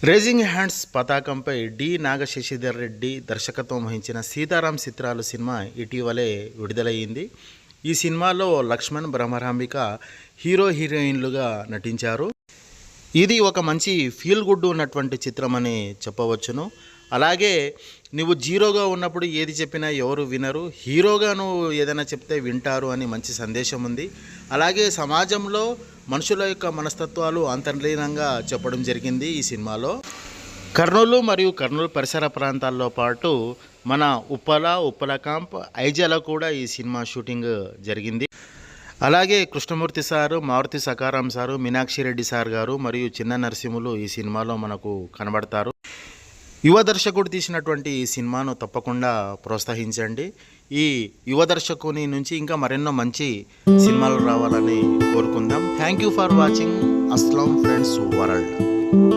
Raising hands పతాకంపై D Nagasasidhar Reddy దర్శకత్వం వహించిన సీతారాం చిత్రాలు సినిమా ఇటీవలే విడుదలయ్యింది. ఈ సినిమాలో లక్ష్మణ్, బ్రహ్మరాంబిక హీరోయిన్లుగా నటించారు. ఇది ఒక మంచి ఫీల్ గుడ్ ఉన్నటువంటి చిత్రం అని చెప్పవచ్చును. అలాగే నువ్వు జీరోగా ఉన్నప్పుడు ఏది చెప్పినా ఎవరు వినరు, హీరోగా నువ్వు ఏదైనా చెప్తే వింటారు అని మంచి సందేశం ఉంది. అలాగే సమాజంలో మనుషుల యొక్క మనస్తత్వాలు అంతర్లీనంగా చెప్పడం జరిగింది ఈ సినిమాలో. కర్నూలు మరియు కర్నూలు పరిసర ప్రాంతాల్లో పాటు మన ఉప్పల క్యాంప్, ఐజాలో కూడా ఈ సినిమా షూటింగ్ జరిగింది. అలాగే Krishnamurthy sir, Maruti Sakaram sir, Meenakshi Reddy sir గారు మరియు చిన్న నరసింహులు ఈ సినిమాలో మనకు కనబడతారు. యువ దర్శకుడు తీసినటువంటి ఈ సినిమాను తప్పకుండా ప్రోత్సహించండి. ఈ యువ దర్శకుని నుంచి ఇంకా మరెన్నో మంచి సినిమాలు రావాలని కోరుకుందాం. Thank you for watching Aslam friends world.